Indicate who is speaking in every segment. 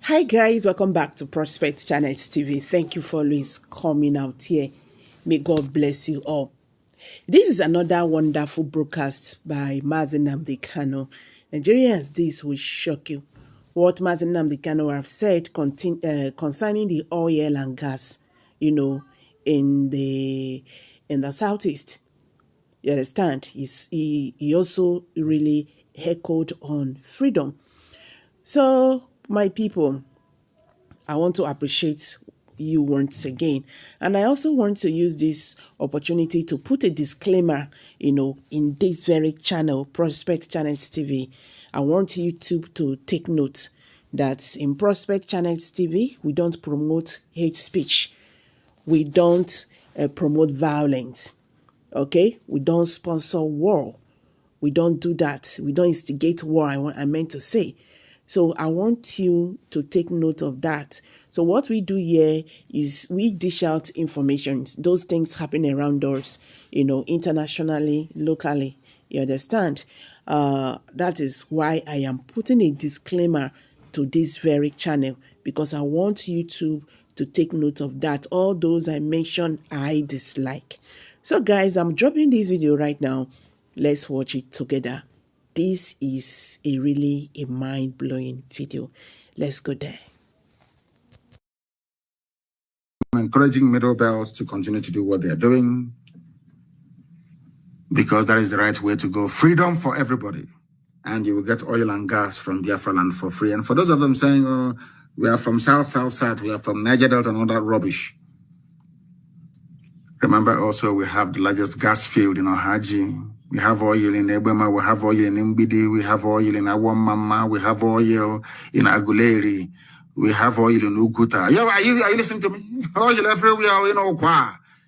Speaker 1: Hi guys, welcome back to Prospect Channels TV. Thank you for always coming out here. May God bless you all. This is another wonderful broadcast by Nnamdi Kanu. Nigerians, this will shock you. What Nnamdi Kanu have said concerning the oil and gas, in the southeast. You understand? He also really echoed on freedom. So, my people, I want to appreciate you once again. And I also want to use this opportunity to put a disclaimer, in this very channel, Prospect Channels TV. I want YouTube to take note that in Prospect Channels TV, we don't promote hate speech. We don't promote violence. Okay? We don't sponsor war. We don't do that. We don't instigate war, I meant to say. So I want you to take note of that. So what we do here is we dish out information. Those things happen around us, internationally, locally. You understand? That is why I am putting a disclaimer to this very channel, because I want YouTube to take note of that. All those I mentioned, I dislike. So guys, I'm dropping this video right now. Let's watch it together. This is really a mind-blowing video. Let's go there.
Speaker 2: I'm encouraging middle belts to continue to do what they're doing, because that is the right way to go. Freedom for everybody. And you will get oil and gas from Biafra land for free. And for those of them saying, oh, we are from South, we are from Niger Delta and all that rubbish. Remember also we have the largest gas field in Ohaji. We have oil in Ebema, we have oil in Mbidi, we have oil in Awamama, we have oil in Aguleri, we have oil in Ukuta. Are you listening to me? Oil everywhere,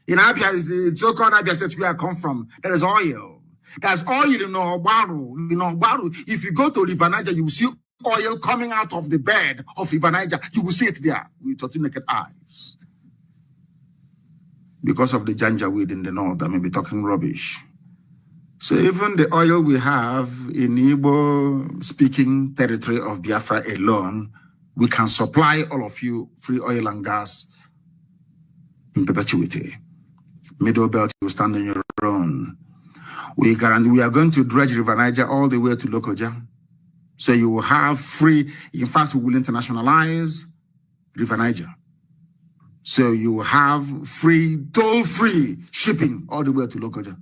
Speaker 2: in Abia, is so-called Abia State where I come from, there is oil. There's oil in Ogbaru. If you go to River Niger, you will see oil coming out of the bed of River Niger. You will see it there with your naked eyes. Because of the Janjaweed in the north, I may be talking rubbish. So even the oil we have in Igbo-speaking territory of Biafra alone, we can supply all of you free oil and gas in perpetuity. Middle belt, you stand on your own. We are going to dredge River Niger all the way to Lokoja. So you will have free, in fact, we will internationalize River Niger. So you will have free, toll-free shipping all the way to Lokoja,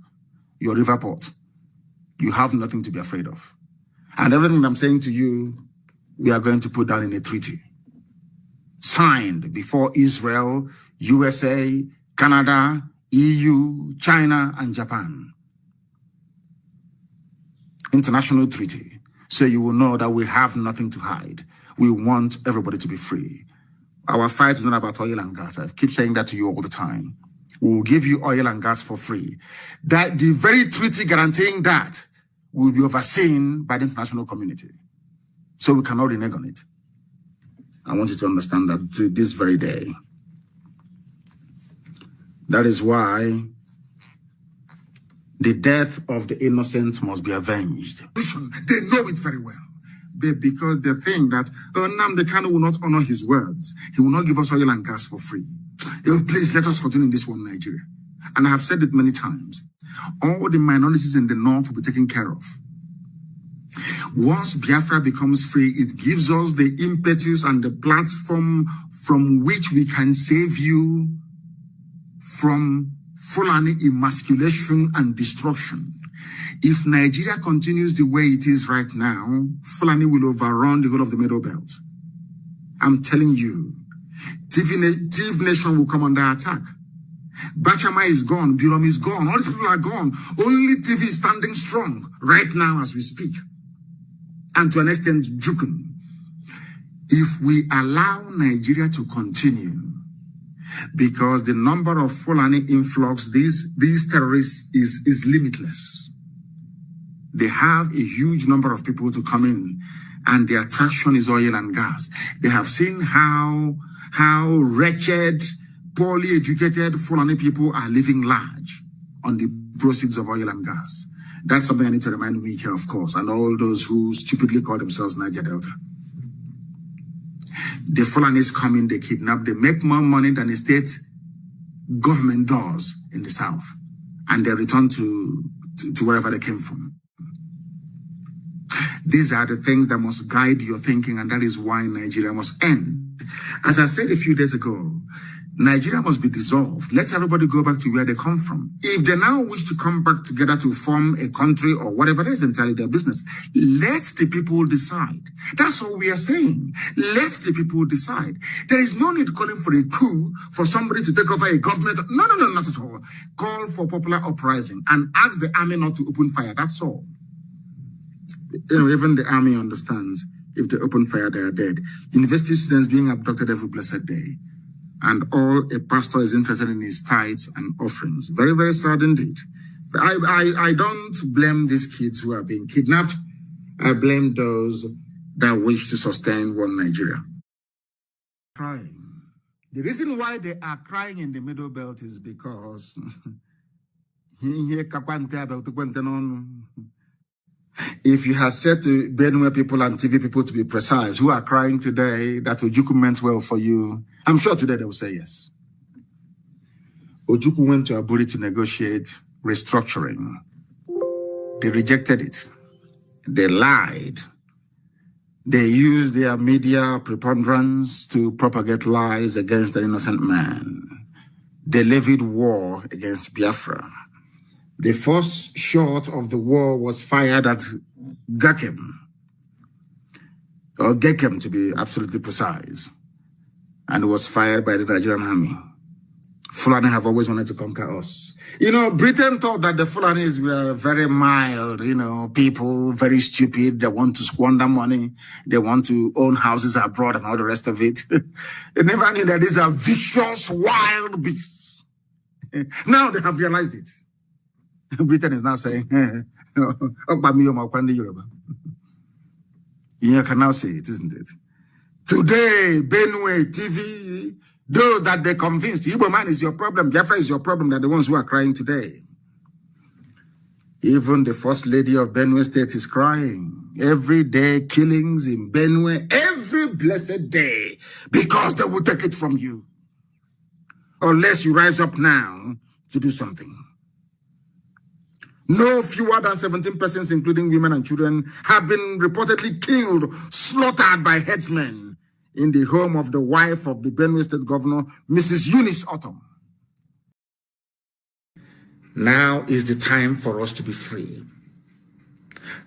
Speaker 2: your river port. You have nothing to be afraid of. And everything I'm saying to you, we are going to put down in a treaty. Signed before Israel, USA, Canada, EU, China, and Japan. International treaty. So you will know that we have nothing to hide. We want everybody to be free. Our fight is not about oil and gas. I keep saying that to you all the time. We will give you oil and gas for free. That the very treaty guaranteeing that will be overseen by the international community. So we cannot renege on it. I want you to understand that to this very day. That is why the death of the innocent must be avenged. They know it very well. Because they think that Nnamdi Kanu will not honor his words. He will not give us oil and gas for free. Please let us continue in this one, Nigeria. And I have said it many times. All the minorities in the north will be taken care of. Once Biafra becomes free, it gives us the impetus and the platform from which we can save you from Fulani emasculation and destruction. If Nigeria continues the way it is right now, Fulani will overrun the whole of the Middle Belt. I'm telling you, Tiv Nation will come under attack. Bachama is gone, Birom is gone, all these people are gone. Only TV is standing strong right now as we speak. And to an extent, Jukun. If we allow Nigeria to continue, because the number of Fulani influx, these terrorists is limitless. They have a huge number of people to come in, and the attraction is oil and gas. They have seen how wretched, poorly educated Fulani people are living large on the proceeds of oil and gas. That's something I need to remind we here, of course, and all those who stupidly call themselves Niger Delta. The Fulanis come in, they kidnap, they make more money than the state government does in the south. And they return to wherever they came from. These are the things that must guide your thinking, and that is why Nigeria must end. As I said a few days ago, Nigeria must be dissolved. Let everybody go back to where they come from. If they now wish to come back together to form a country or whatever, it is entirely their business. Let the people decide. That's all we are saying. Let the people decide. There is no need calling for a coup for somebody to take over a government. No, not at all. Call for popular uprising and ask the army not to open fire. That's all. You know, even the army understands if they open fire, they are dead. University students being abducted every blessed day. And all a pastor is interested in his tithes and offerings. Very, very sad indeed. I don't blame these kids who are being kidnapped. I blame those that wish to sustain one Nigeria. Crying. The reason why they are crying in the Middle Belt is because if you had said to Benue people and TV people to be precise, who are crying today, that Ojukwu meant well for you, I'm sure today they will say yes. Ojukwu went to Aburi to negotiate restructuring. They rejected it. They lied. They used their media preponderance to propagate lies against an innocent man. They levied war against Biafra. The first shot of the war was fired at Gakem, or Gekem to be absolutely precise, and it was fired by the Nigerian army. Fulani have always wanted to conquer us. You know, Britain thought that the Fulanis were very mild, you know, people, very stupid. They want to squander money. They want to own houses abroad and all the rest of it. They never knew that these are vicious, wild beasts. Now they have realized it. Britain is now saying, you can now say it, isn't it? Today, Benue, TV, those that they convinced, Igbo man is your problem, Biafra is your problem, they're the ones who are crying today. Even the first lady of Benue State is crying. Every day, killings in Benue, every blessed day, because they will take it from you. Unless you rise up now to do something. No fewer than 17 persons, including women and children, have been reportedly killed, slaughtered by headsmen in the home of the wife of the Benue State Governor, Mrs. Eunice Autumn. Now is the time for us to be free.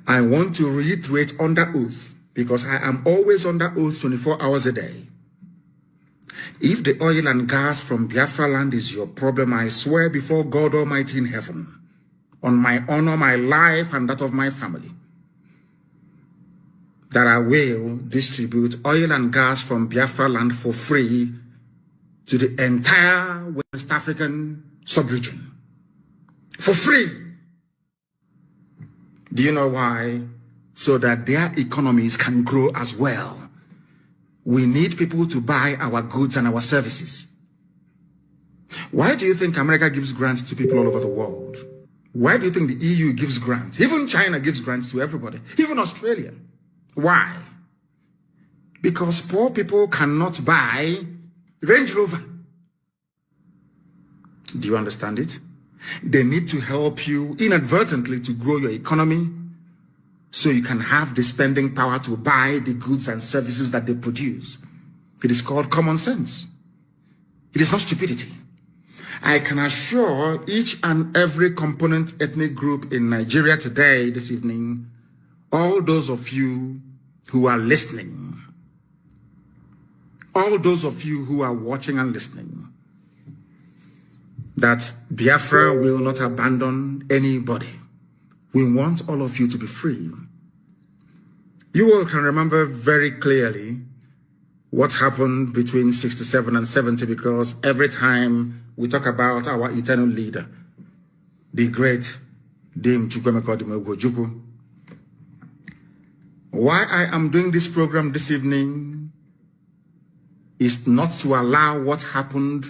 Speaker 2: I want to reiterate under oath, because I am always under oath 24 hours a day. If the oil and gas from Biafra land is your problem, I swear before God Almighty in heaven, on my honor, my life, and that of my family, that I will distribute oil and gas from Biafra land for free to the entire West African sub-region. For free. Do you know why? So that their economies can grow as well. We need people to buy our goods and our services. Why do you think America gives grants to people all over the world? Why do you think the EU gives grants? Even China gives grants to everybody. Even Australia. Why? Because poor people cannot buy Range Rover. Do you understand it? They need to help you inadvertently to grow your economy so you can have the spending power to buy the goods and services that they produce. It is called common sense. It is not stupidity. I can assure each and every component ethnic group in Nigeria today, this evening, all those of you who are listening, all those of you who are watching and listening, that Biafra will not abandon anybody. We want all of you to be free. You all can remember very clearly what happened between 67 and 70, because every time we talk about our eternal leader, the great Dim Chukwemeka. Why I am doing this program this evening is not to allow what happened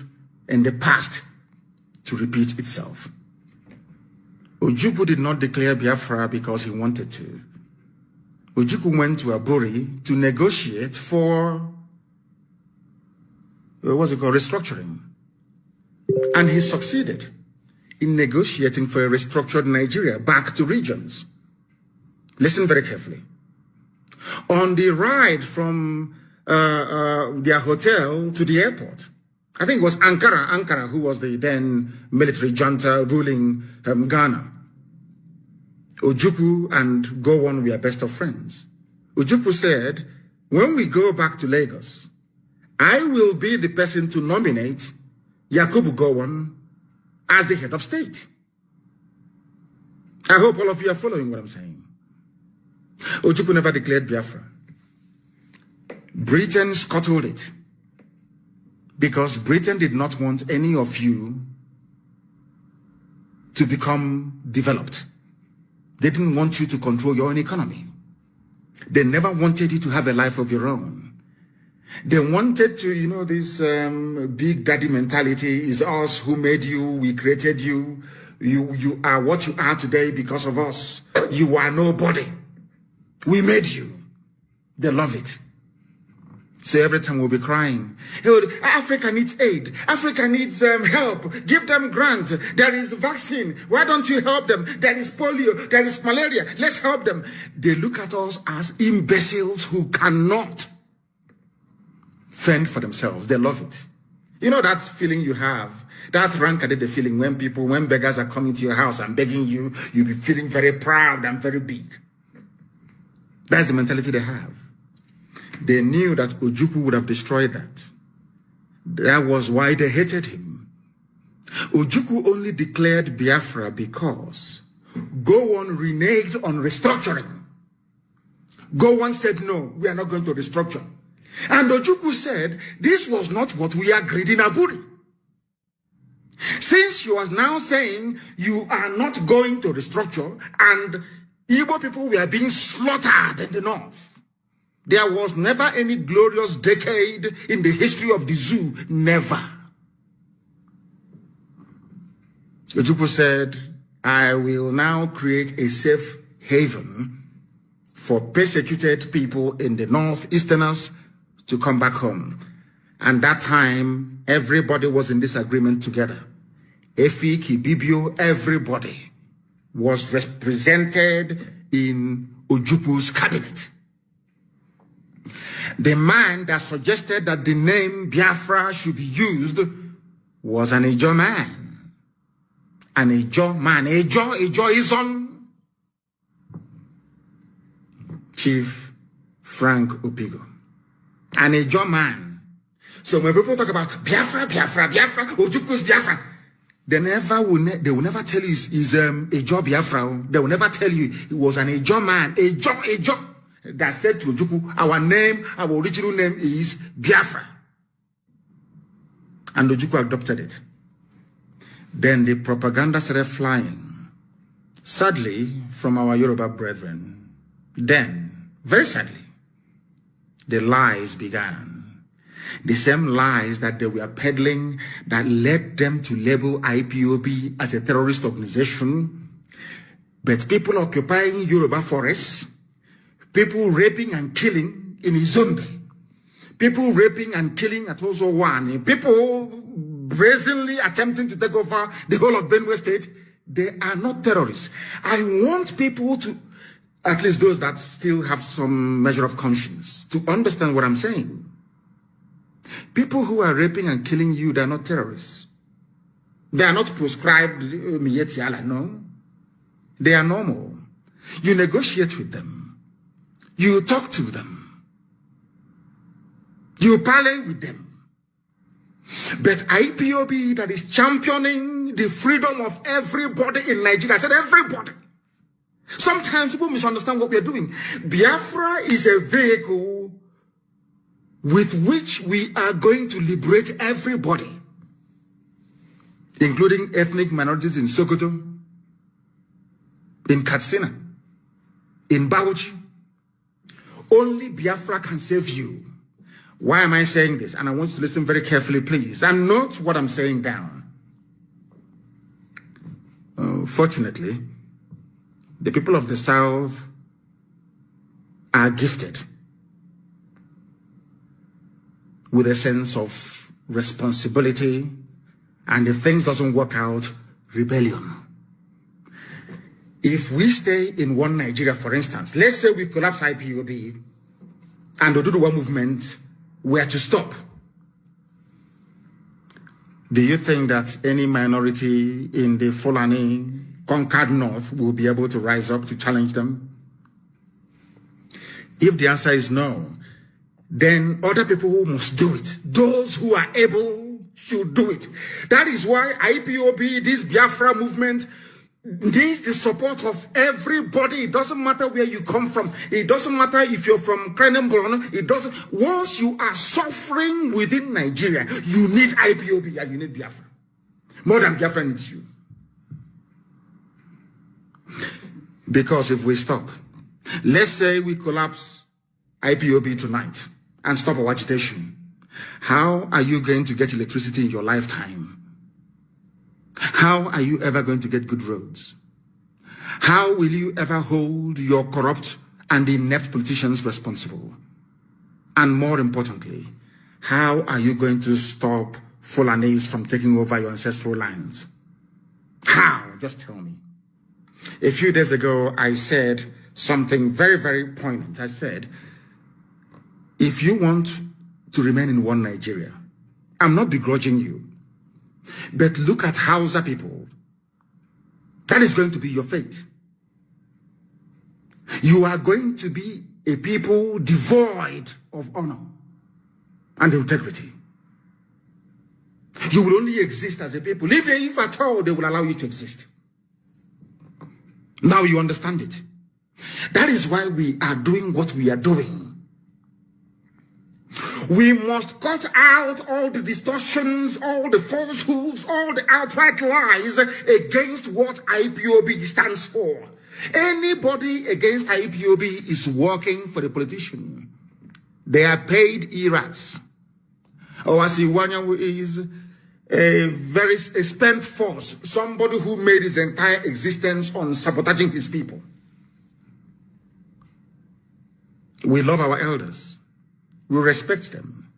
Speaker 2: in the past to repeat itself. Ojukwu did not declare Biafra because he wanted to. Ojukwu went to Aburi to negotiate for what's it called, restructuring. And he succeeded in negotiating for a restructured Nigeria back to regions. Listen very carefully. On the ride from their hotel to the airport, I think it was Ankara, who was the then military junta ruling Ghana. Ojukwu and Gowon were best of friends. Ojukwu said, when we go back to Lagos, I will be the person to nominate Yakubu Gowon as the head of state. I hope all of you are following what I'm saying. Ojukwu never declared Biafra. Britain scuttled it because Britain did not want any of you to become developed. They didn't want you to control your own economy. They never wanted you to have a life of your own. They wanted to, you know, this big daddy mentality is us who made you, we created you. You are what you are today because of us. You are nobody. We made you. They love it. So every time we'll be crying, hey, Africa needs aid. Africa needs help. Give them grant. There is vaccine. Why don't you help them? There is polio. There is malaria. Let's help them. They look at us as imbeciles who cannot fend for themselves. They love it. You know that feeling you have, that rankadede feeling when beggars are coming to your house and begging you, you'll be feeling very proud and very big. That's the mentality they have. They knew that Ojukwu would have destroyed that. That was why they hated him. Ojukwu only declared Biafra because Gowon reneged on restructuring. Gowon said, no, we are not going to restructure. And Ojukwu said, this was not what we agreed in Aburi. Since you are now saying you are not going to restructure and Igbo people were being slaughtered in the north, there was never any glorious decade in the history of the zoo. Never. Ojukwu said, I will now create a safe haven for persecuted people in the northeasterners to come back home. And that time, everybody was in this agreement together. Efik, Ibibio, everybody was represented in Ojukwu's cabinet. The man that suggested that the name Biafra should be used was an Ejo man. An Ejo man. Ejo is on Chief Frank Opigo. An Ejo man. So when people talk about Biafra, Ojukwu's Biafra, they will never tell you is Ejo Biafra. They will never tell you it was an Ejo man. Ejo. That said to Ojukwu, our original name is Biafra. And Ojukwu adopted it. Then the propaganda started flying. Sadly, from our Yoruba brethren. Then, very sadly, the lies began. The same lies that they were peddling that led them to label IPOB as a terrorist organization. But people occupying Yoruba forests, people raping and killing in Izombe, people raping and killing at Ozo One, people brazenly attempting to take over the whole of Benue State, they are not terrorists. I want people to, at least those that still have some measure of conscience, to understand what I'm saying. People who are raping and killing you, they are not terrorists. They are not proscribed Miyetiala, no. They are normal. You negotiate with them. You talk to them. You parley with them. But IPOB that is championing the freedom of everybody in Nigeria, I said everybody. Sometimes people misunderstand what we are doing. Biafra is a vehicle with which we are going to liberate everybody, including ethnic minorities in Sokoto, in Katsina, in Bauchi. Only Biafra can save you. Why am I saying this? And I want you to listen very carefully, please, and note what I'm saying down. Fortunately, the people of the South are gifted with a sense of responsibility, and if things doesn't work out, rebellion. If we stay in one Nigeria, for instance, let's say we collapse IPOB and the Oduduwa movement were to stop. Do you think that any minority in the Fulani conquered North will be able to rise up to challenge them? If the answer is no, then other people must do it. Those who are able should do it. That is why IPOB, this Biafra movement, needs the support of everybody. It doesn't matter where you come from. It doesn't matter if you're from Kanu. It doesn't. Once you are suffering within Nigeria, you need IPOB and you need Biafra. More than Biafra needs you. Because if we stop, let's say we collapse IPOB tonight and stop our agitation, how are you going to get electricity in your lifetime? How are you ever going to get good roads? How will you ever hold your corrupt and inept politicians responsible? And more importantly, how are you going to stop Fulanis from taking over your ancestral lands? How? Just tell me. A few days ago, I said something very, very poignant. I said, if you want to remain in one Nigeria, I'm not begrudging you, but look at Hausa people. That is going to be your fate. You are going to be a people devoid of honor and integrity. You will only exist as a people, if at all they will allow you to exist. Now you understand it. That is why we are doing what we are doing. We must cut out all the distortions, all the falsehoods, all the outright lies against what IPOB stands for. Anybody against IPOB is working for the politician. They are paid irats. Owasiwanya is a very spent force, somebody who made his entire existence on sabotaging his people. We love our elders. We respect them.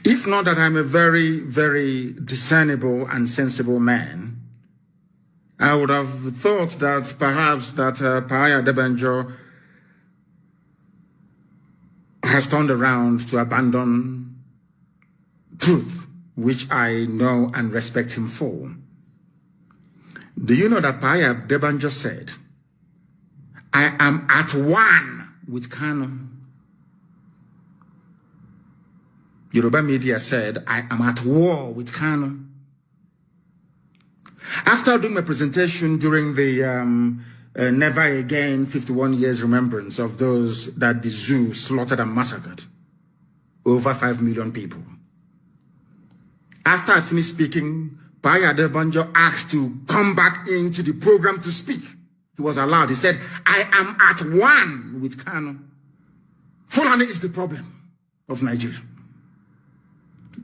Speaker 2: If not that I'm a very, very discernible and sensible man, I would have thought that perhaps that Paya Debanjo has turned around to abandon truth, which I know and respect him for. Do you know that Paya Debanjo said, I am at one with Kanu? Yoruba media said, I am at war with Kanu. After doing my presentation during the Never Again 51 years remembrance of those that the zoo slaughtered and massacred, over 5 million people. After I finished speaking, Paya Debanjo asked to come back into the program to speak. He was allowed. He said, I am at one with Kanu. Fulani is the problem of Nigeria.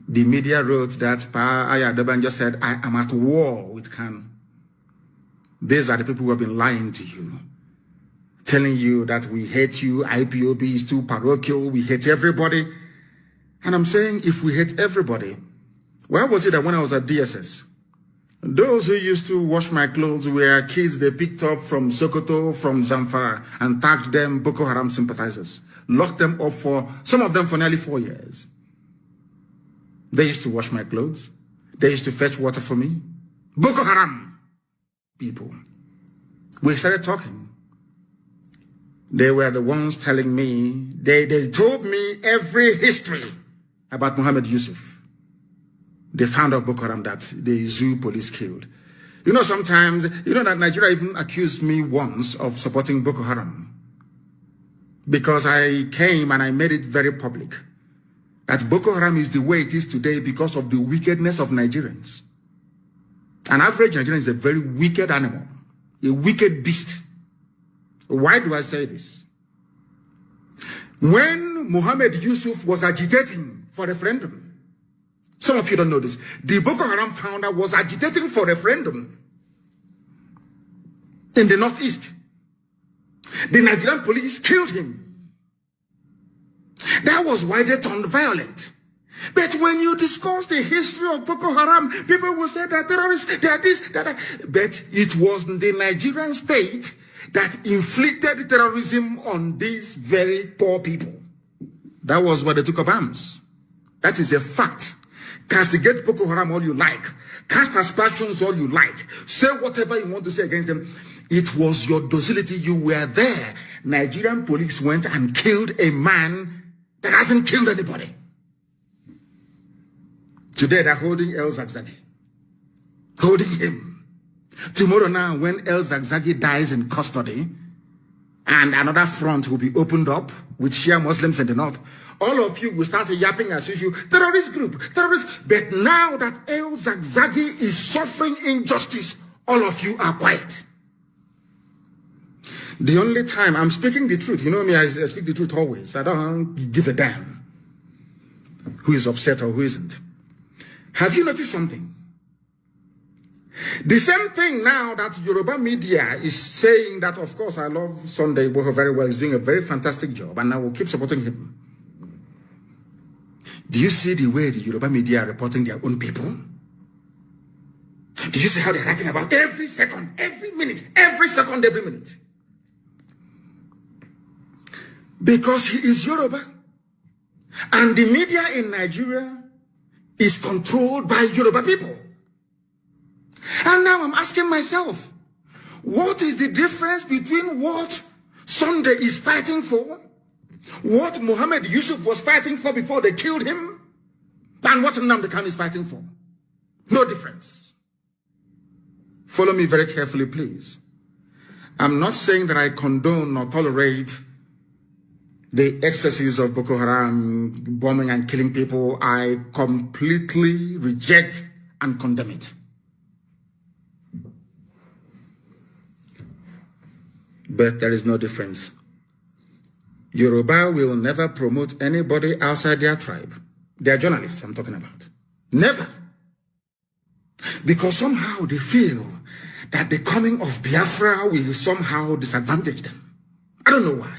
Speaker 2: The media wrote that Paya Debanjo said, I am at war with Kanu. These are the people who have been lying to you, telling you that we hate you, IPOB is too parochial, we hate everybody. And I'm saying, if we hate everybody, why was it that when I was at DSS, those who used to wash my clothes were kids they picked up from Sokoto, from Zamfara, and tagged them Boko Haram sympathizers, locked them up for, some of them for nearly 4 years. They used to wash my clothes. They used to fetch water for me. Boko Haram people. We started talking. They were the ones telling me, they told me every history about Muhammad Yusuf, the founder of Boko Haram that the zoo police killed. You know, sometimes, you know that Nigeria even accused me once of supporting Boko Haram because I came and I made it very public that Boko Haram is the way it is today because of the wickedness of Nigerians. An average Nigerian is a very wicked animal, a wicked beast. Why do I say this? When Muhammad Yusuf was agitating for referendum, some of you don't know this, the Boko Haram founder was agitating for referendum in the Northeast. The Nigerian police killed him. That was why they turned violent. But when you discuss the history of Boko Haram, people will say that terrorists, they are this, that. But it was the Nigerian state that inflicted terrorism on these very poor people. That was why they took up arms. That is a fact. Castigate Boko Haram all you like. Cast aspersions all you like. Say whatever you want to say against them. It was your docility. You were there. Nigerian police went and killed a man that hasn't killed anybody. Today they're holding El Zagzagi. Holding him. Tomorrow now, when El Zagzagi dies in custody, and another front will be opened up with Shia Muslims in the north, all of you will start yapping as usual, terrorist group, terrorist. But now that El Zagzagi is suffering injustice, all of you are quiet. The only time I'm speaking the truth, you know me, I speak the truth always. I don't give a damn who is upset or who isn't. Have you noticed something? The same thing now that Yoruba media is saying that, of course, I love Sunday Igboho very well. He's doing a very fantastic job, and I will keep supporting him. Do you see the way the Yoruba media are reporting their own people? Do you see how they're writing about every second, every minute, every second, every minute? Because he is Yoruba. And the media in Nigeria is controlled by Yoruba people. And now I'm asking myself, what is the difference between what Sunday is fighting for, what Muhammad Yusuf was fighting for before they killed him, and what Nnamdi Kanu is fighting for? No difference. Follow me very carefully, please. I'm not saying that I condone or tolerate the excesses of Boko Haram bombing and killing people. I completely reject and condemn it. But there is no difference. Yoruba will never promote anybody outside their tribe. They are journalists I'm talking about. Never. Because somehow they feel that the coming of Biafra will somehow disadvantage them. I don't know why.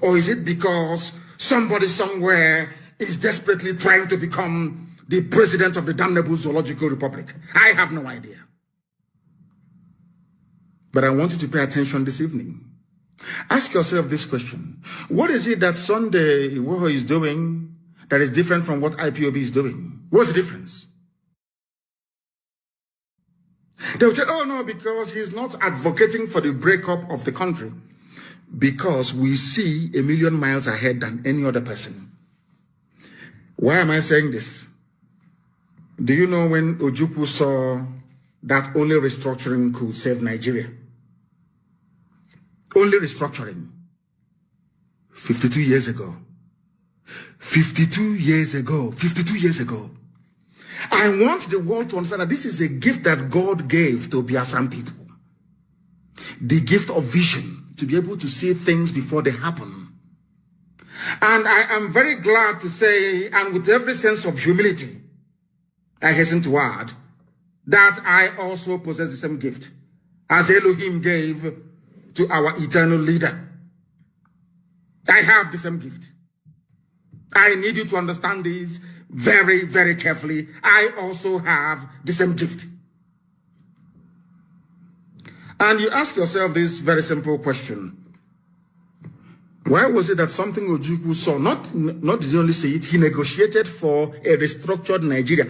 Speaker 2: Or is it because somebody somewhere is desperately trying to become the president of the damnable Zoological Republic? I have no idea. But I want you to pay attention this evening. Ask yourself this question. What is it that Sunday Igboho is doing that is different from what IPOB is doing? What's the difference? They'll say, oh no, because he's not advocating for the breakup of the country. Because we see a million miles ahead than any other person. Why am I saying this? Do you know when Ojukwu saw that only restructuring could save Nigeria? Only restructuring. 52 years ago. 52 years ago. 52 years ago. I want the world to understand that this is a gift that God gave to Biafran people. The gift of vision, to be able to see things before they happen. And I am very glad to say, and with every sense of humility, I hasten to add, that I also possess the same gift as Elohim gave to our eternal leader. I have the same gift. I need you to understand this very, very carefully. I also have the same gift. And you ask yourself this very simple question. Why was it that something Ojukwu saw, not did he only say it, he negotiated for a restructured Nigeria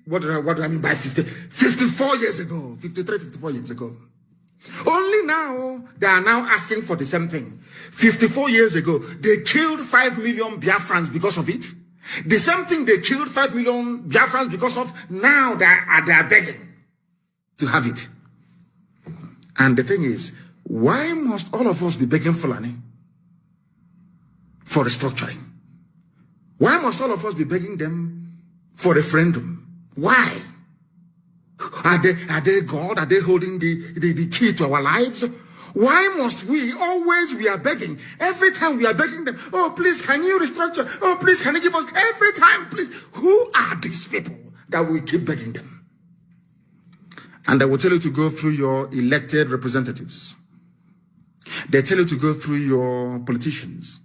Speaker 2: what do I mean by 50? 54 years ago, 53, 54 years ago. Only now, they are now asking for the same thing. 54 years ago, they killed 5 million Biafrans because of it. The same thing they killed 5 million Biafrans because of, now they are begging to have it. And the thing is, why must all of us be begging Fulani for restructuring? Why must all of us be begging them for referendum? Why? Are they God? Are they holding the key to our lives? Why must we are begging? Every time we are begging them, oh, please, can you restructure? Oh, please, can you give us? Every time, please. Who are these people that we keep begging them? And they will tell you to go through your elected representatives. They tell you to go through your politicians.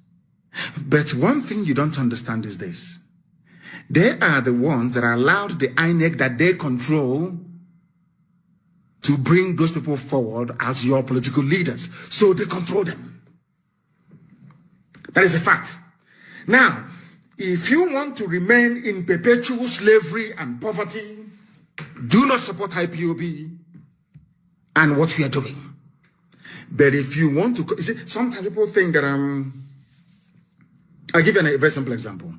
Speaker 2: But one thing you don't understand is this. They are the ones that allowed the INEC that they control to bring those people forward as your political leaders. So they control them. That is a fact. Now, if you want to remain in perpetual slavery and poverty, do not support IPOB and what we are doing. But if you want to, you see, sometimes people think that I'll give you a very simple example.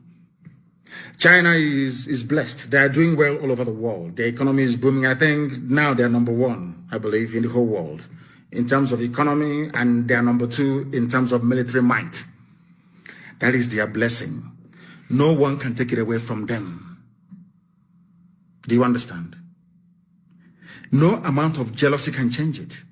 Speaker 2: China is blessed. They are doing well all over the world. Their economy is booming. I think now they're #1, I believe, in the whole world in terms of economy, and they're #2 in terms of military might. That is their blessing. No one can take it away from them. Do you understand? No amount of jealousy can change it.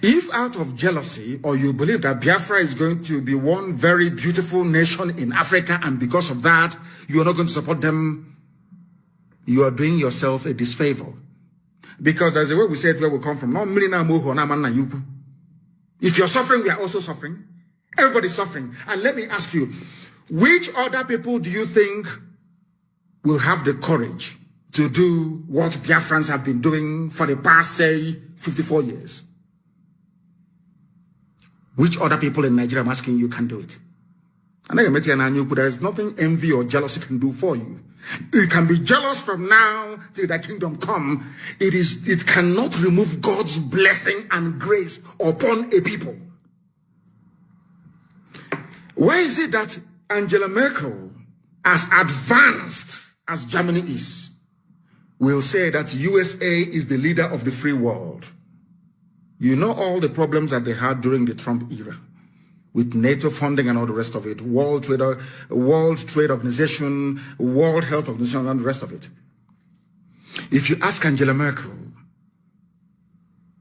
Speaker 2: If out of jealousy, or you believe that Biafra is going to be one very beautiful nation in Africa, and because of that, you are not going to support them, you are doing yourself a disfavor. Because there's a way we say it where we come from. If you're suffering, we are also suffering. Everybody's suffering. And let me ask you, which other people do you think will have the courage to do what Biafrans have been doing for the past, say, 54 years? Which other people in Nigeria, I'm asking you, can do it? And there is nothing envy or jealousy can do for you. You can be jealous from now till the kingdom come. It cannot remove God's blessing and grace upon a people. Why is it that Angela Merkel, as advanced as Germany is, will say that USA is the leader of the free world? You know all the problems that they had during the Trump era with NATO funding and all the rest of it, World Trade Organization, World Health Organization, and the rest of it. If you ask Angela Merkel,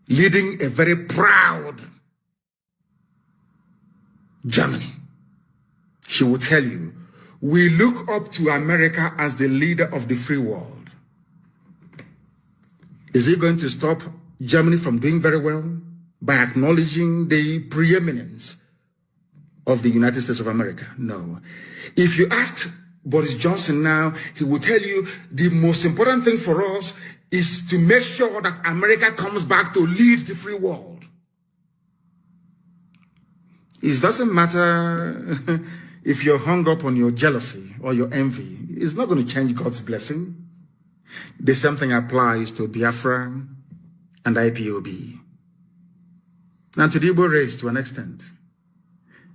Speaker 2: leading a very proud Germany, she will tell you, we look up to America as the leader of the free world. Is it going to stop Germany from doing very well by acknowledging the preeminence of the United States of America? No. If you ask Boris Johnson now, he will tell you the most important thing for us is to make sure that America comes back to lead the free world. It doesn't matter if you're hung up on your jealousy or your envy. It's not going to change God's blessing. The same thing applies to Biafra and IPOB. Now to the Igbo race to an extent.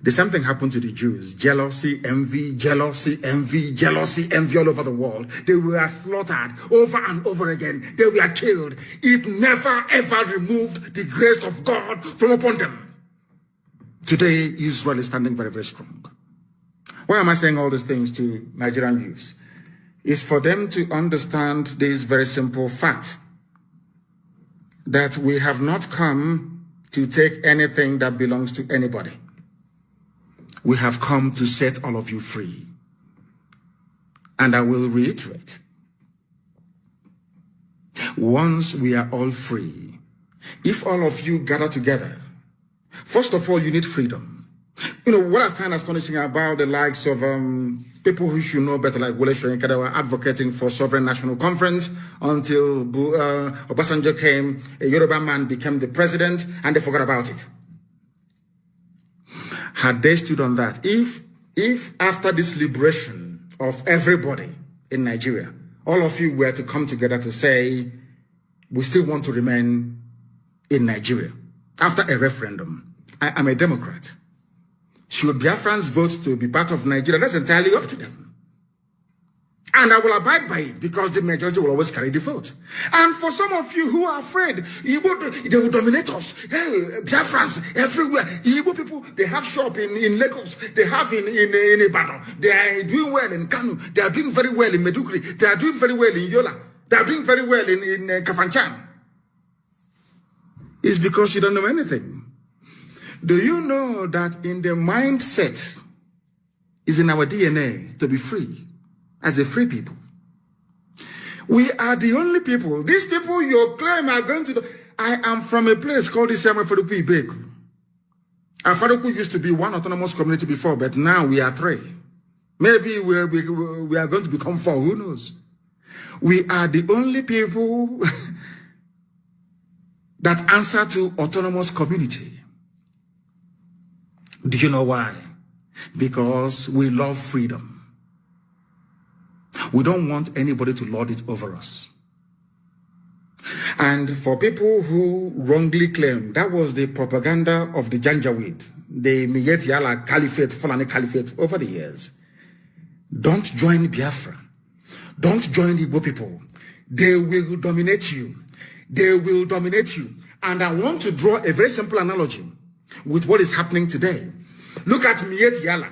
Speaker 2: The same thing happened to the Jews. Jealousy, envy, jealousy, envy, jealousy, envy all over the world. They were slaughtered over and over again. They were killed. It never ever removed the grace of God from upon them. Today, Israel is standing very, very strong. Why am I saying all these things to Nigerian youths? It's for them to understand this very simple fact, that we have not come to take anything that belongs to anybody. We have come to set all of you free. And I will reiterate, once we are all free, if all of you gather together, first of all, you need freedom. You know, what I find astonishing about the likes of people who should know better, like Wole Soyinka, that were advocating for sovereign national conference until Obasanjo came, a Yoruba man became the president, and they forgot about it. Had they stood on that, if after this liberation of everybody in Nigeria, all of you were to come together to say, we still want to remain in Nigeria, after a referendum, I am a Democrat. Should Biafrans vote to be part of Nigeria? That's entirely up to them. And I will abide by it because the majority will always carry the vote. And for some of you who are afraid, they will dominate us. Biafrans everywhere. Igbo people, they have shop in Lagos. They have in Ibadan. They are doing well in Kanu. They are doing very well in Meduguri. They are doing very well in Yola. They are doing very well in Kafanchan. It's because you don't know anything. Do you know that in the mindset is in our DNA to be free, as a free people? We are the only people. These people you claim are going to do. I am from a place called Isiama Faruku Ibeku. Faruku used to be one autonomous community before, but now we are 3. Maybe we are going to become 4, who knows? We are the only people that answer to autonomous community. Do you know why? Because we love freedom. We don't want anybody to lord it over us. And for people who wrongly claim that was the propaganda of the Janjaweed, the Miyet Yala Caliphate, Fulani Caliphate over the years, don't join Biafra. Don't join the Igbo people. They will dominate you. They will dominate you. And I want to draw a very simple analogy with what is happening today. Look at Miyet Yala.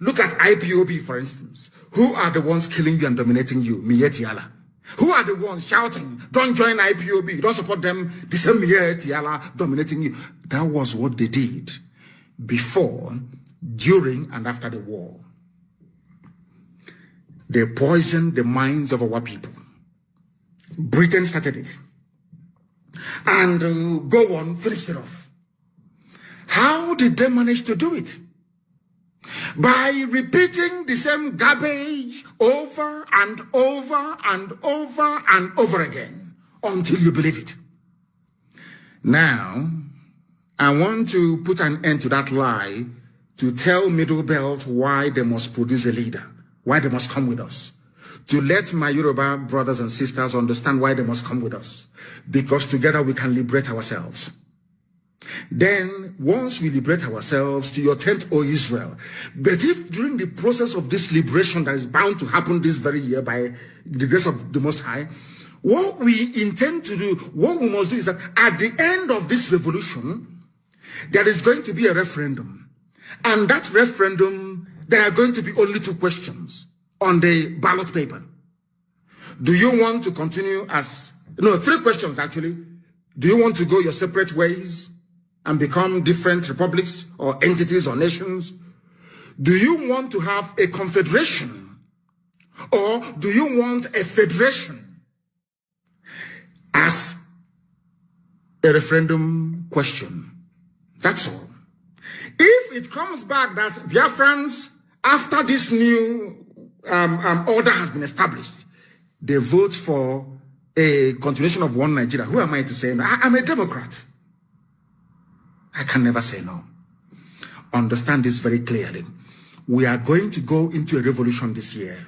Speaker 2: Look at IPOB, for instance. Who are the ones killing you and dominating you? Miyet Yala. Who are the ones shouting, don't join IPOB, don't support them, the same Miyet Yala dominating you? That was what they did before, during, and after the war. They poisoned the minds of our people. Britain started it. And go on, finished it off. How did they manage to do it? By repeating the same garbage over and over and over and over again until you believe it. Now, I want to put an end to that lie to tell Middle Belt why they must produce a leader, why they must come with us. To let my Yoruba brothers and sisters understand why they must come with us. Because together we can liberate ourselves. Then, once we liberate ourselves, to your tent, O Israel. But if during the process of this liberation that is bound to happen this very year by the grace of the Most High, what we intend to do, what we must do is that at the end of this revolution, there is going to be a referendum. And that referendum, there are going to be only 2 questions on the ballot paper. Do you want to continue as, no, 3 questions actually. Do you want to go your separate ways and become different republics or entities or nations? Do you want to have a confederation? Or do you want a federation? As a referendum question. That's all. If it comes back that Biafrans, after this new order has been established, they vote for a continuation of one Nigeria, who am I to say no? I'm a Democrat. I can never say no. Understand this very clearly. We are going to go into a revolution this year.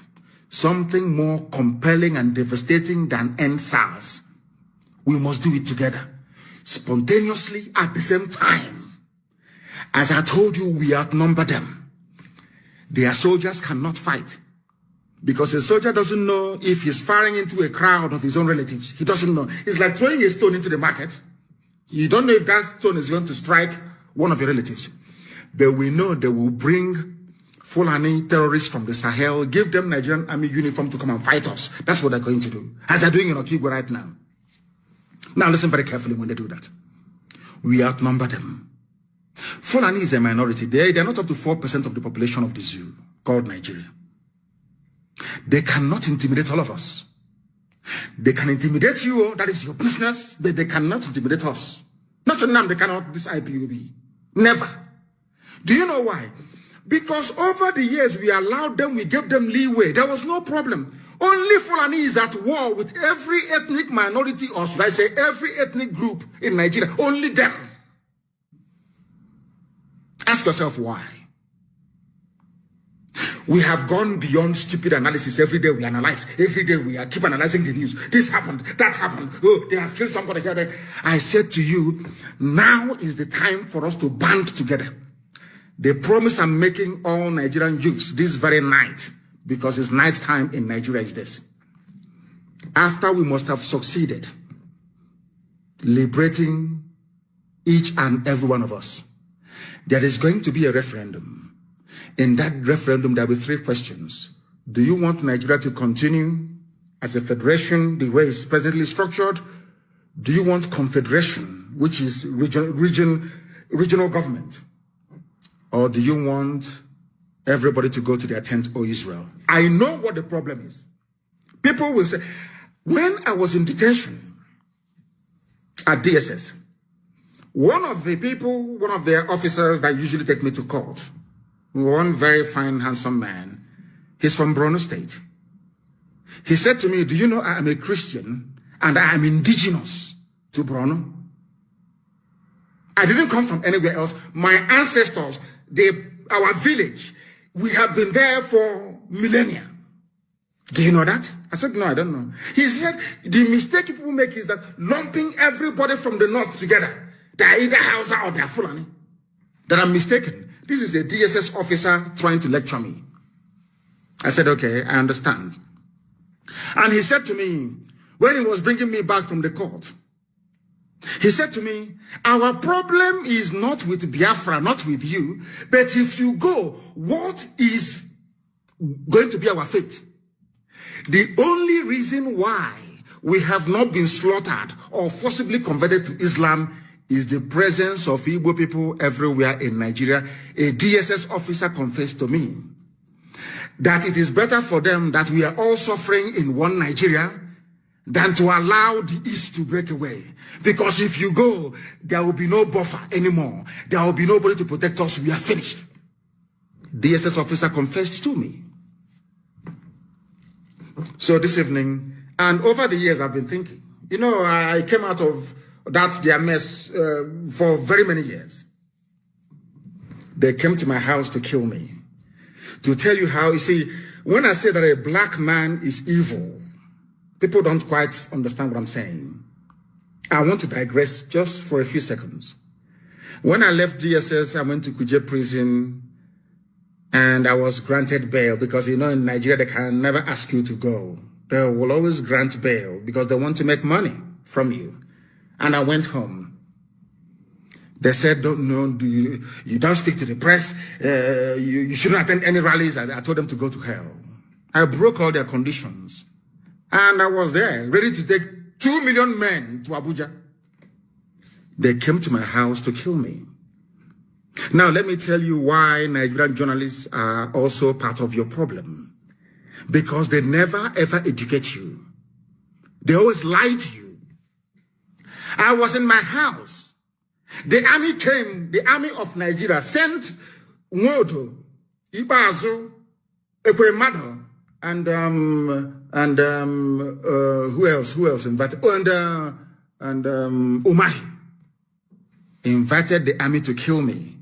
Speaker 2: Something more compelling and devastating than end SARS. We must do it together. Spontaneously at the same time. As I told you, we outnumber them. Their soldiers cannot fight. Because a soldier doesn't know if he's firing into a crowd of his own relatives. He doesn't know. It's like throwing a stone into the market. You don't know if that stone is going to strike one of your relatives. But we know they will bring Fulani terrorists from the Sahel, give them Nigerian army uniform to come and fight us. That's what they're going to do. As they're doing in Okigwe right now. Now listen very carefully when they do that. We outnumber them. Fulani is a minority. They're not up to 4% of the population of the zoo called Nigeria. They cannot intimidate all of us. They can intimidate you, that is your business. They cannot intimidate us. Not now, they cannot, this IPOB. Never. Do you know why? Because over the years, we allowed them, we gave them leeway. There was no problem. Only Fulani is at war with every ethnic minority, or should I say every ethnic group in Nigeria. Only them. Ask yourself why. We have gone beyond stupid analysis. Every day we analyze. Every day we keep analyzing the news. This happened. That happened. Oh, they have killed somebody here. There. I said to you, now is the time for us to band together. The promise I'm making all Nigerian youths this very night, because it's night time in Nigeria, is this. After we must have succeeded liberating each and every one of us, there is going to be a referendum. In that referendum, there will be 3 questions. Do you want Nigeria to continue as a federation, the way it's presently structured? Do you want confederation, which is regional government? Or do you want everybody to go to their tent, O Israel? I know what the problem is. People will say, when I was in detention at DSS, one of the officers that usually take me to court, one very fine, handsome man, He's from Borno State. He said to me, do you know I am a Christian and I am indigenous to Borno? I didn't come from anywhere else. My ancestors, our village, we have been there for millennia. Do you know that? I said, no, I don't know. He said, the mistake people make is that lumping everybody from the north together. They are either Hausa or they are Fulani. That I'm mistaken. This is a DSS officer trying to lecture me. I said, okay, I understand. And he said to me, when he was bringing me back from the court, he said to me, our problem is not with Biafra, not with you, but if you go, what is going to be our fate? The only reason why we have not been slaughtered or forcibly converted to Islam is the presence of Igbo people everywhere in Nigeria. A DSS officer confessed to me that it is better for them that we are all suffering in one Nigeria than to allow the East to break away. Because if you go, there will be no buffer anymore. There will be nobody to protect us. We are finished. DSS officer confessed to me. So this evening, and over the years, I've been thinking, you know, I came out of their mess for very many years. They came to my house to kill me. To tell you how, you see, when I say that a black man is evil, people don't quite understand what I'm saying. I want to digress just for a few seconds. When I left DSS, I went to Kuje prison and I was granted bail because, you know, in Nigeria, they can never ask you to go. They will always grant bail because they want to make money from you. And I went home. They said, you don't speak to the press. You shouldn't attend any rallies. I told them to go to hell. I broke all their conditions. And I was there, ready to take 2 million men to Abuja. They came to my house to kill me. Now, let me tell you why Nigerian journalists are also part of your problem. Because they never, ever educate you. They always lie to you. I was in my house. The army came, the army of Nigeria sent Nwodo, Ibazo, Ekwemado, and who else invited? And Umahi invited the army to kill me.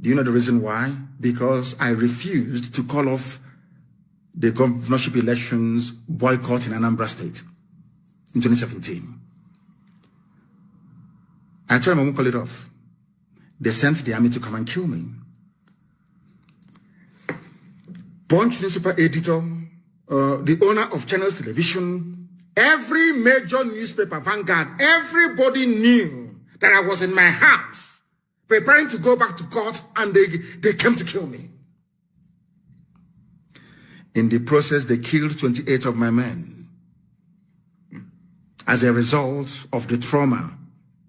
Speaker 2: Do you know the reason why? Because I refused to call off the governorship elections boycott in Anambra State in 2017. I told them I won't call it off. They sent the army to come and kill me. Punch newspaper editor, the owner of Channels Television, every major newspaper, Vanguard, everybody knew that I was in my house preparing to go back to court, and they came to kill me. In the process, they killed 28 of my men. As a result of the trauma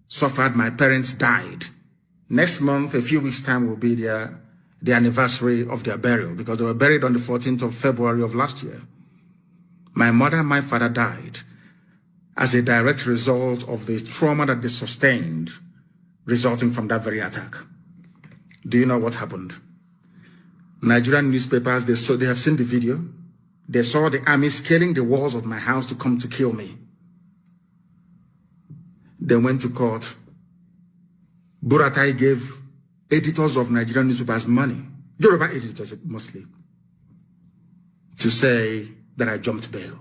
Speaker 2: suffered, my parents died. Next month, a few weeks' time, will be the anniversary of their burial, because they were buried on the 14th of February of last year. My mother and my father died as a direct result of the trauma that they sustained resulting from that very attack. Do you know what happened? Nigerian newspapers, they have seen the video. They saw the army scaling the walls of my house to come to kill me. They went to court. Buratai gave editors of Nigerian newspapers money, Yoruba editors mostly, to say that I jumped bail.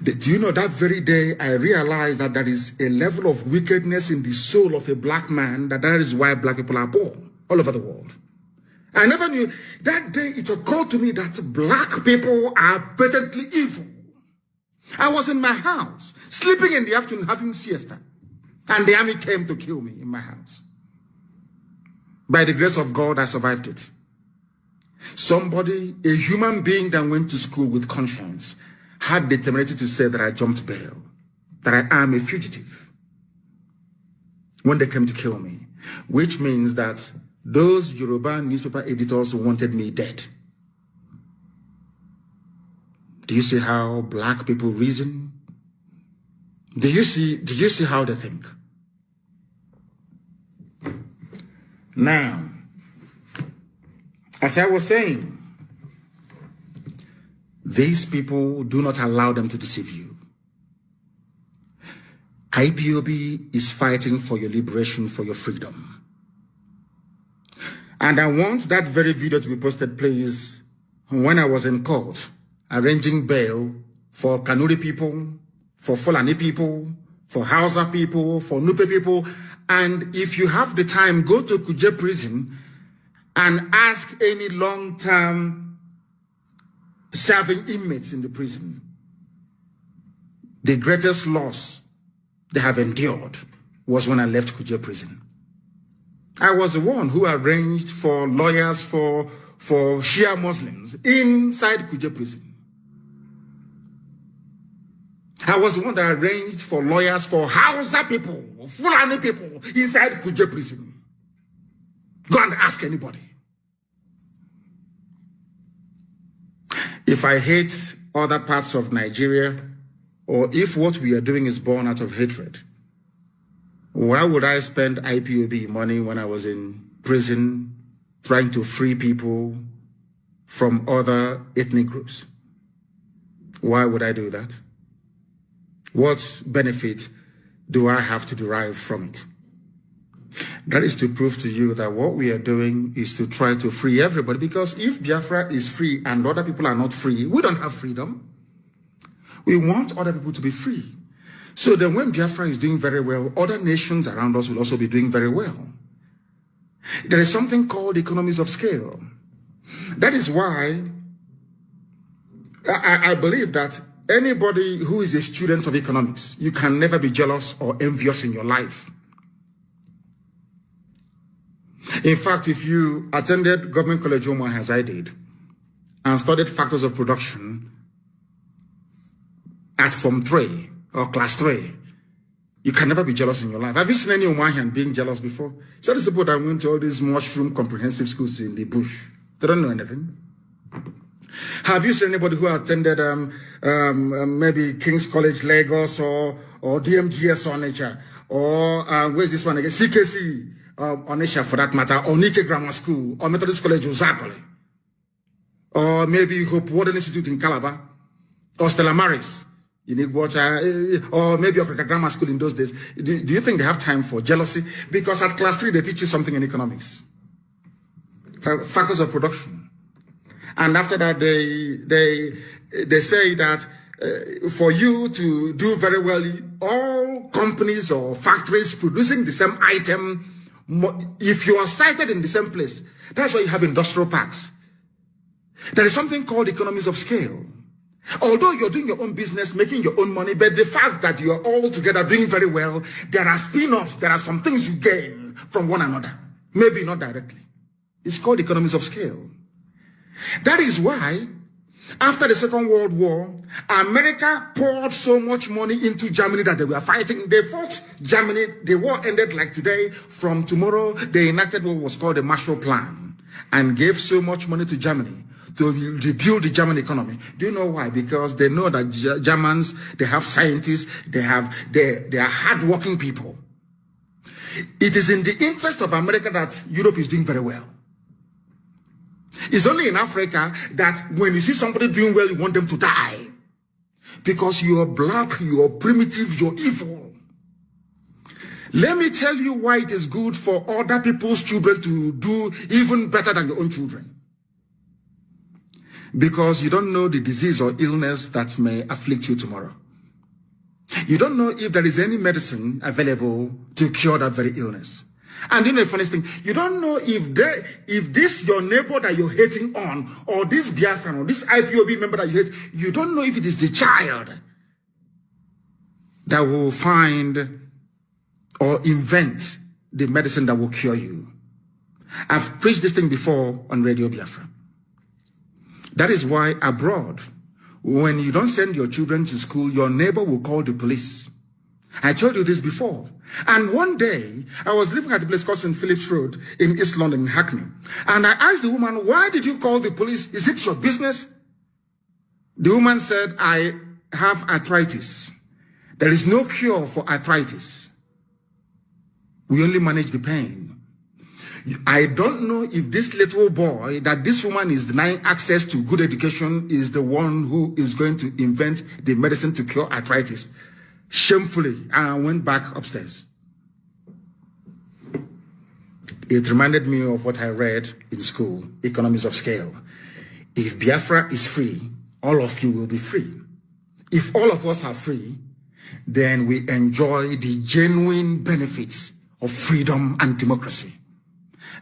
Speaker 2: Do you know, that very day I realized that there is a level of wickedness in the soul of a black man, that is why black people are poor all over the world. I never knew. That day it occurred to me that black people are patently evil. I was in my house, sleeping in the afternoon, having siesta, and the army came to kill me in my house. By the grace of God, I survived it. Somebody, a human being that went to school with conscience, had the temerity to say that I jumped bail, that I am a fugitive when they came to kill me, which means that those Yoruba newspaper editors wanted me dead. Do you see how black people reason? Do you see how they think? Now, as I was saying, These people, do not allow them to deceive you. IPOB is fighting for your liberation, for your freedom. And I want that very video to be posted, please, when I was in court, arranging bail for Kanuri people, for Fulani people, for Hausa people, for Nupe people. And if you have the time, go to Kuje prison and ask any long-term serving inmates in the prison. The greatest loss they have endured was when I left Kuje prison. I was the one who arranged for lawyers for Shia Muslims inside Kuje prison. I was the one that arranged for lawyers for Hausa people, Fulani people inside Kuje prison. Go and ask anybody. If I hate other parts of Nigeria, or if what we are doing is born out of hatred, why would I spend IPOB money when I was in prison trying to free people from other ethnic groups? Why would I do that? What benefit do I have to derive from it? That is to prove to you that what we are doing is to try to free everybody, because if Biafra is free and other people are not free, we don't have freedom. We want other people to be free. So then when Biafra is doing very well, other nations around us will also be doing very well. There is something called economies of scale. That is why I believe that anybody who is a student of economics, you can never be jealous or envious in your life. In fact, if you attended Government College Omar as I did, and studied factors of production at Form 3 or Class 3, you can never be jealous in your life. Have you seen any Omahian being jealous before? So these people that went to all these mushroom comprehensive schools in the bush, they don't know anything. Have you seen anybody who attended maybe King's College Lagos or DMGS Onitsha or where's this one again? CKC Onitsha for that matter, or Nike Grammar School or Methodist College Uzakole, or maybe Hope Warden Institute in Calabar or Stella Maris in Iguacha, or maybe Africa Grammar School in those days. Do you think they have time for jealousy? Because at Class 3 they teach you something in economics, factors of production. And after that, they say that for you to do very well, all companies or factories producing the same item, if you are sited in the same place, that's why you have industrial parks. There is something called economies of scale. Although you're doing your own business, making your own money, but the fact that you are all together doing very well, there are spin-offs, there are some things you gain from one another. Maybe not directly. It's called economies of scale. That is why, after the Second World War, America poured so much money into Germany that they were fighting. They fought Germany. The war ended like today. From tomorrow, they enacted what was called the Marshall Plan and gave so much money to Germany to rebuild the German economy. Do you know why? Because they know that Germans, they have scientists, they are hardworking people. It is in the interest of America that Europe is doing very well. It's only in Africa that when you see somebody doing well, you want them to die. Because you are black, you are primitive, you're evil. Let me tell you why it is good for other people's children to do even better than your own children. Because you don't know the disease or illness that may afflict you tomorrow. You don't know if there is any medicine available to cure that very illness. And you know the funniest thing, you don't know if this your neighbor that you're hating on, or this Biafran, or this IPOB member that you hate, you don't know if it is the child that will find or invent the medicine that will cure you. I've preached this thing before on Radio Biafra. That is why abroad, when you don't send your children to school, your neighbor will call the police. I told you this before. And one day, I was living at a place called St. Philip's Road in East London, in Hackney. And I asked the woman, why did you call the police? Is it your business? The woman said, I have arthritis. There is no cure for arthritis. We only manage the pain. I don't know if this little boy that this woman is denying access to good education is the one who is going to invent the medicine to cure arthritis. Shamefully, I went back upstairs. It reminded me of what I read in school, Economies of Scale. If Biafra is free, all of you will be free. If all of us are free, then we enjoy the genuine benefits of freedom and democracy.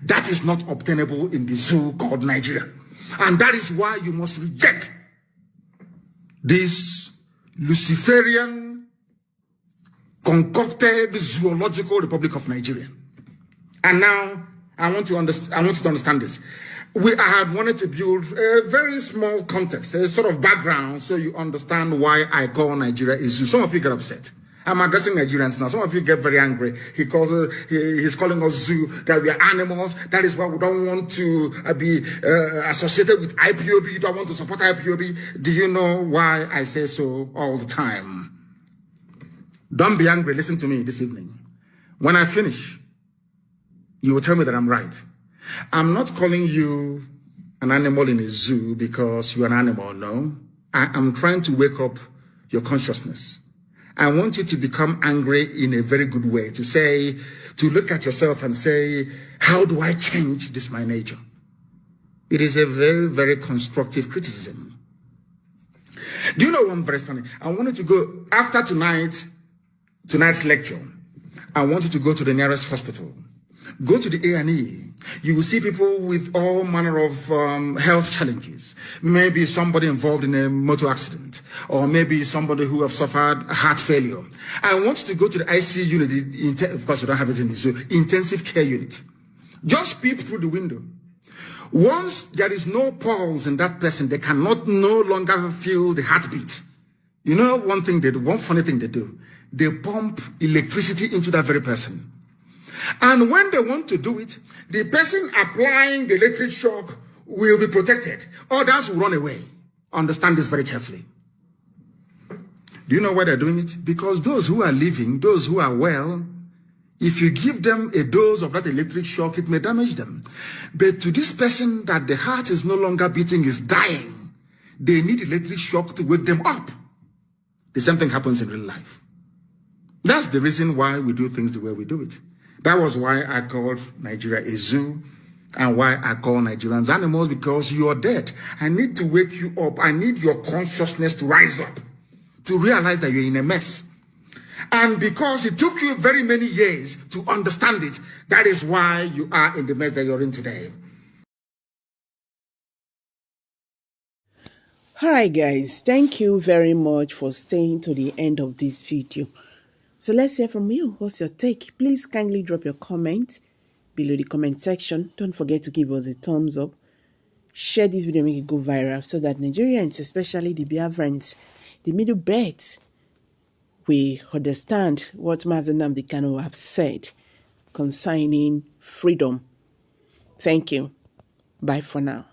Speaker 2: That is not obtainable in the zoo called Nigeria. And that is why you must reject this Luciferian, concocted zoological Republic of Nigeria. And now, I want you to understand this. I had wanted to build a very small context, a sort of background, so you understand why I call Nigeria a zoo. Some of you get upset. I'm addressing Nigerians now. Some of you get very angry. He's calling us zoo, that we are animals. That is why we don't want to be associated with IPOB. You don't want to support IPOB. Do you know why I say so all the time? Don't be angry. Listen to me this evening. When I finish, you will tell me that I'm right. I'm not calling you an animal in a zoo because you're an animal, no. I am trying to wake up your consciousness. I want you to become angry in a very good way, to look at yourself and say, how do I change this my nature? It is a very, very constructive criticism. Do you know one very funny? I wanted to go, after tonight's lecture, I wanted to go to the nearest hospital. Go to the A&E. You will see people with all manner of health challenges. Maybe somebody involved in a motor accident, or maybe somebody who have suffered heart failure. I want you to go to the IC unit. Of course, we don't have it in the zoo. Intensive care unit. Just peep through the window. Once there is no pulse in that person, they cannot no longer feel the heartbeat. You know one thing they do, one funny thing they do. They pump electricity into that very person. And when they want to do it, the person applying the electric shock will be protected. Others will run away. Understand this very carefully. Do you know why they're doing it? Because those who are living, those who are well, if you give them a dose of that electric shock, it may damage them. But to this person that the heart is no longer beating, is dying, they need electric shock to wake them up. The same thing happens in real life. That's the reason why we do things the way we do it. That was why I called Nigeria a zoo, and why I call Nigerians animals, because you are dead. I need to wake you up. I need your consciousness to rise up, to realize that you're in a mess. And because it took you very many years to understand it, that is why you are in the mess that you're in today.
Speaker 1: All right, guys. Thank you very much for staying to the end of this video. So let's hear from you. What's your take? Please kindly drop your comment below the comment section. Don't forget to give us a thumbs up. Share this video, make it go viral, so that Nigerians, especially the Biafrans, the middle belt, we understand what Mazen Kanu have said concerning freedom. Thank you. Bye for now.